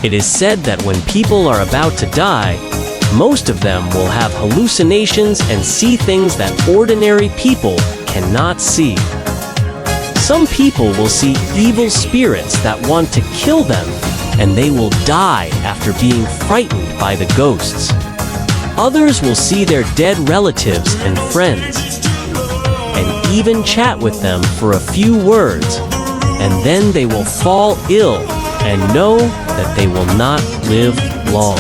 It is said that when people are about to die, most of them will have hallucinations and see things that ordinary people cannot see. Some people will see evil spirits that want to kill them, and they will die after being frightened by the ghosts. Others will see their dead relatives and friends, and even chat with them for a few words, and then they will fall ill and know that they will not live long.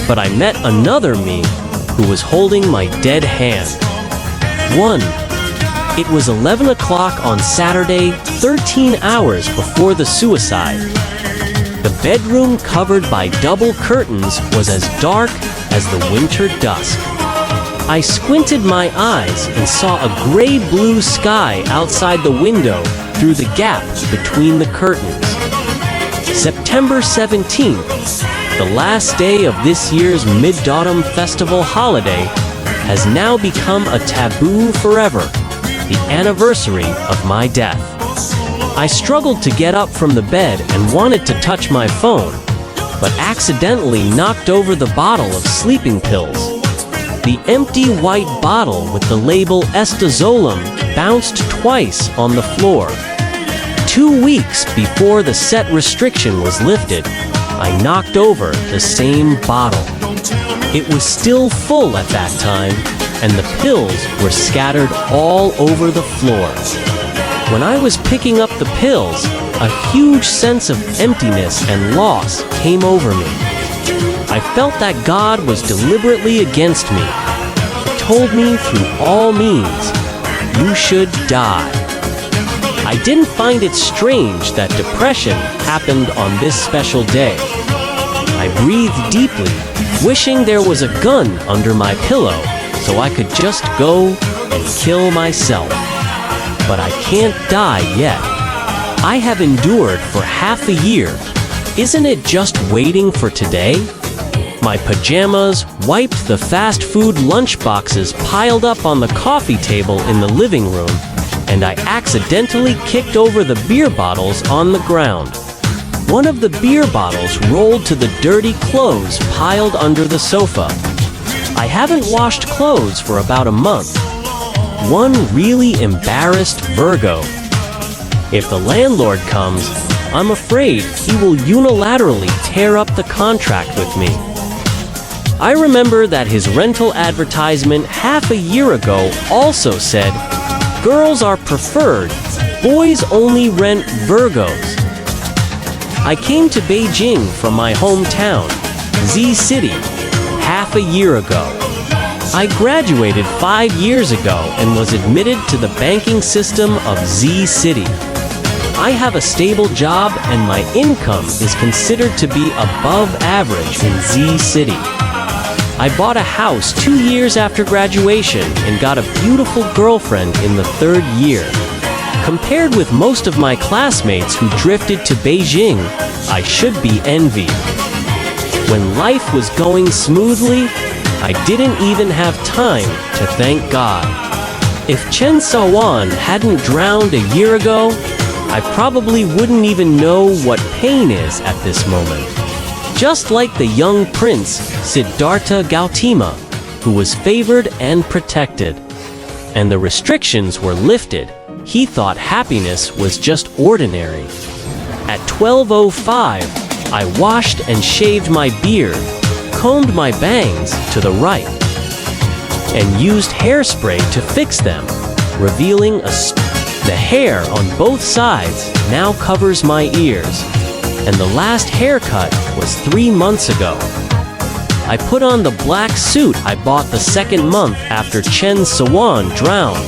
But I met another me who was holding my dead hand. 1. It was 11 o'clock on Saturday, 13 hours before the suicide. The bedroom covered by double curtains was as dark as the winter dusk. I squinted my eyes and saw a gray-blue sky outside the window through the gap between the curtains. September 17th, the last day of this year's Mid-Autumn Festival holiday, has now become a taboo forever, the anniversary of my death. I struggled to get up from the bed and wanted to touch my phone, but accidentally knocked over the bottle of sleeping pills. The empty white bottle with the label Estazolum bounced twice on the floor. 2 weeks before the set restriction was lifted, I knocked over the same bottle. It was still full at that time, and the pills were scattered all over the floor. When I was picking up the pills, a huge sense of emptiness and loss came over me. I felt that God was deliberately against me. He told me through all means, "You should die." I didn't find it strange that depression happened on this special day. I breathed deeply, wishing there was a gun under my pillow so I could just go and kill myself. But I can't die yet. I have endured for half a year. Isn't it just waiting for today? My pajamas wiped the fast food lunch boxes piled up on the coffee table in the living room, and I accidentally kicked over the beer bottles on the ground. One of the beer bottles rolled to the dirty clothes piled under the sofa. I haven't washed clothes for about a month. One really embarrassed Virgo. If the landlord comes, I'm afraid he will unilaterally tear up the contract with me. I remember that his rental advertisement half a year ago also said, "Girls are preferred, boys only rent Virgos." I came to Beijing from my hometown, Z City, half a year ago. I graduated 5 years ago and was admitted to the banking system of Z City. I have a stable job and my income is considered to be above average in Z City. I bought a house 2 years after graduation and got a beautiful girlfriend in the 3rd year. Compared with most of my classmates who drifted to Beijing, I should be envied. When life was going smoothly, I didn't even have time to thank God. If Chen Sawan hadn't drowned a year ago, I probably wouldn't even know what pain is at this moment. Just like the young prince Siddhartha Gautama, who was favored and protected, and the restrictions were lifted, he thought happiness was just ordinary. At 12:05, I washed and shaved my beard, combed my bangs to the right, and used hairspray to fix them, revealing the hair on both sides now covers my ears, and the last haircut was 3 months ago. I put on the black suit I bought the 2nd month after Chen Sawan drowned,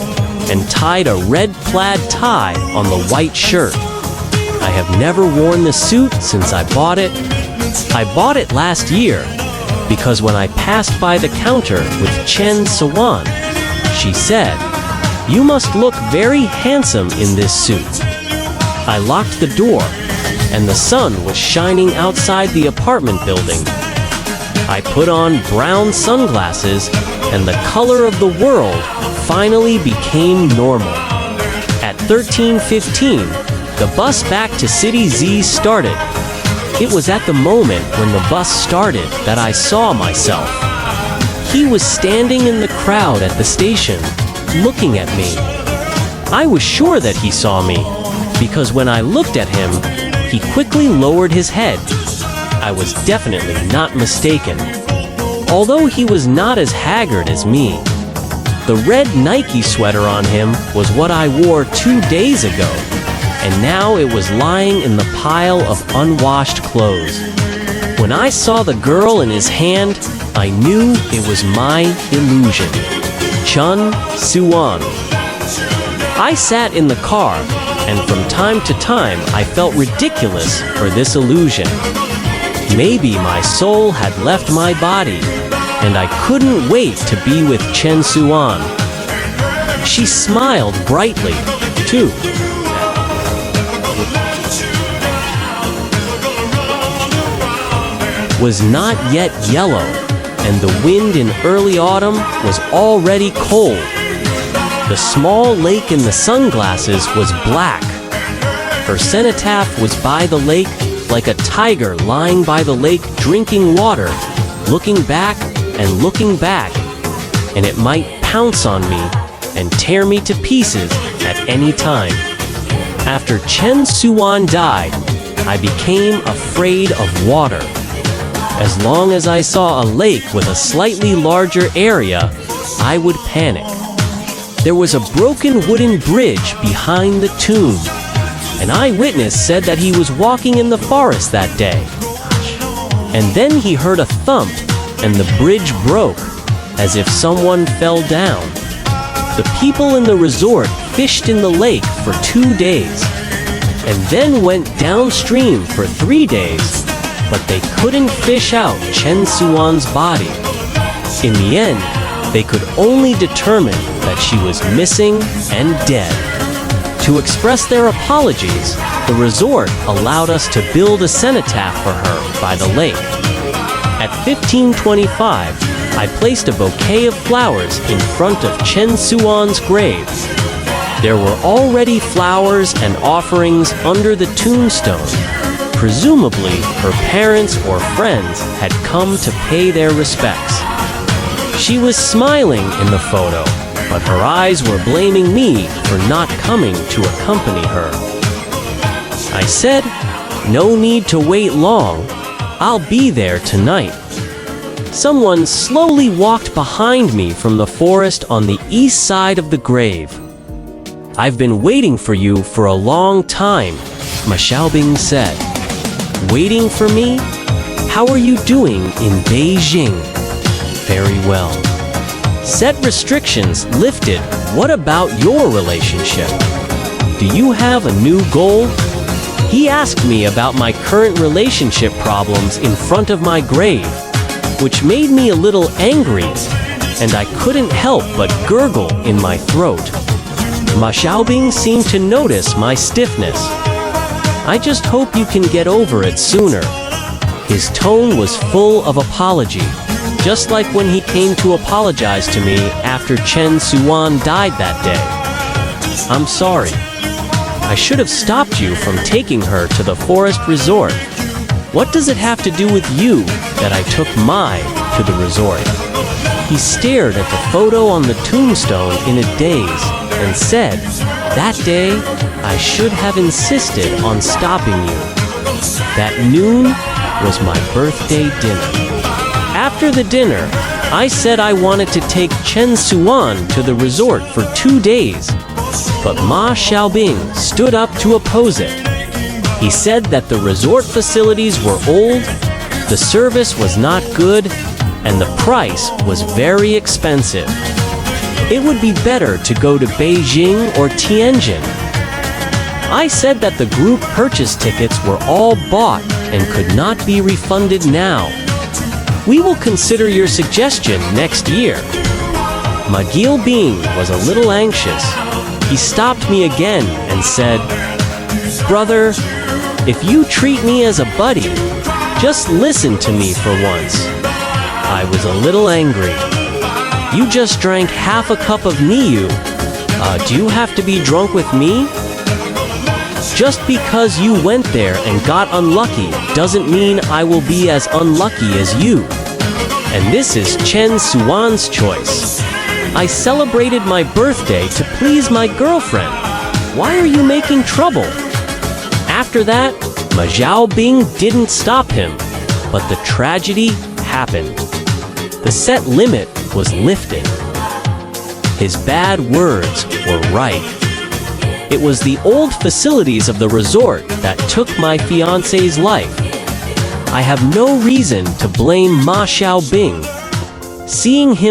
and tied a red plaid tie on the white shirt. I have never worn the suit since I bought it. I bought it last year because when I passed by the counter with Chen Sawan, she said, "You must look very handsome in this suit." I locked the door, and the sun was shining outside the apartment building. I put on brown sunglasses, and the color of the world finally became normal. At 13:15, the bus back to City Z started. It was at the moment when the bus started that I saw myself. He was standing in the crowd at the station, looking at me. I was sure that he saw me, because when I looked at him, he quickly lowered his head. I was definitely not mistaken. Although he was not as haggard as me, the red Nike sweater on him was what I wore 2 days ago, and now it was lying in the pile of unwashed clothes. When I saw the girl in his hand, I knew it was my illusion. Chun Suan. I sat in the car, and from time to time I felt ridiculous for this illusion. Maybe my soul had left my body, and I couldn't wait to be with Chen Suan. She smiled brightly, too. Was not yet yellow, and the wind in early autumn was already cold. The small lake in the sunglasses was black. Her cenotaph was by the lake, like a tiger lying by the lake drinking water, looking back and looking back, and it might pounce on me and tear me to pieces at any time. After Chen Suan died, I became afraid of water. As long as I saw a lake with a slightly larger area, I would panic. There was a broken wooden bridge behind the tomb. An eyewitness said that he was walking in the forest that day. And then he heard a thump, and the bridge broke, as if someone fell down. The people in the resort fished in the lake for 2 days, and then went downstream for 3 days, but they couldn't fish out Chen Suan's body. In the end, they could only determine that she was missing and dead. To express their apologies, the resort allowed us to build a cenotaph for her by the lake. At 1525, I placed a bouquet of flowers in front of Chen Suan's grave. There were already flowers and offerings under the tombstone. Presumably, her parents or friends had come to pay their respects. She was smiling in the photo, but her eyes were blaming me for not coming to accompany her. I said, "No need to wait long. I'll be there tonight." Someone slowly walked behind me from the forest on the east side of the grave. "I've been waiting for you for a long time," Ma Xiaobing said. "Waiting for me? How are you doing in Beijing?" "Very well." "Set restrictions lifted. What about your relationship? Do you have a new goal?" He asked me about my current relationship problems in front of my grave, which made me a little angry, and I couldn't help but gurgle in my throat. Ma Xiaobing seemed to notice my stiffness. "I just hope you can get over it sooner." His tone was full of apology, just like when he came to apologize to me after Chen Suan died that day. "I'm sorry. I should have stopped you from taking her to the forest resort. What does it have to do with you that I took Mai to the resort?" He stared at the photo on the tombstone in a daze and said, "That day, I should have insisted on stopping you. That noon was my birthday dinner." After the dinner, I said I wanted to take Chen Suan to the resort for 2 days, but Ma Xiaobing stood up to oppose it. He said that the resort facilities were old, the service was not good, and the price was very expensive. It would be better to go to Beijing or Tianjin. I said that the group purchase tickets were all bought and could not be refunded now. "We will consider your suggestion next year." Ma Gilbing was a little anxious. He stopped me again and said, "Brother, if you treat me as a buddy, just listen to me for once." I was a little angry. "You just drank half a cup of Niu. Do you have to be drunk with me?" Just because you went there and got unlucky doesn't mean I will be as unlucky as you. And this is Chen Suan's choice. I celebrated my birthday to please my girlfriend. Why are you making trouble? After that, Ma Xiaobing didn't stop him, but the tragedy happened. The set limit was lifted. His bad words were right. It was the old facilities of the resort that took my fiancé's life. I have no reason to blame Ma Xiaobing. Seeing him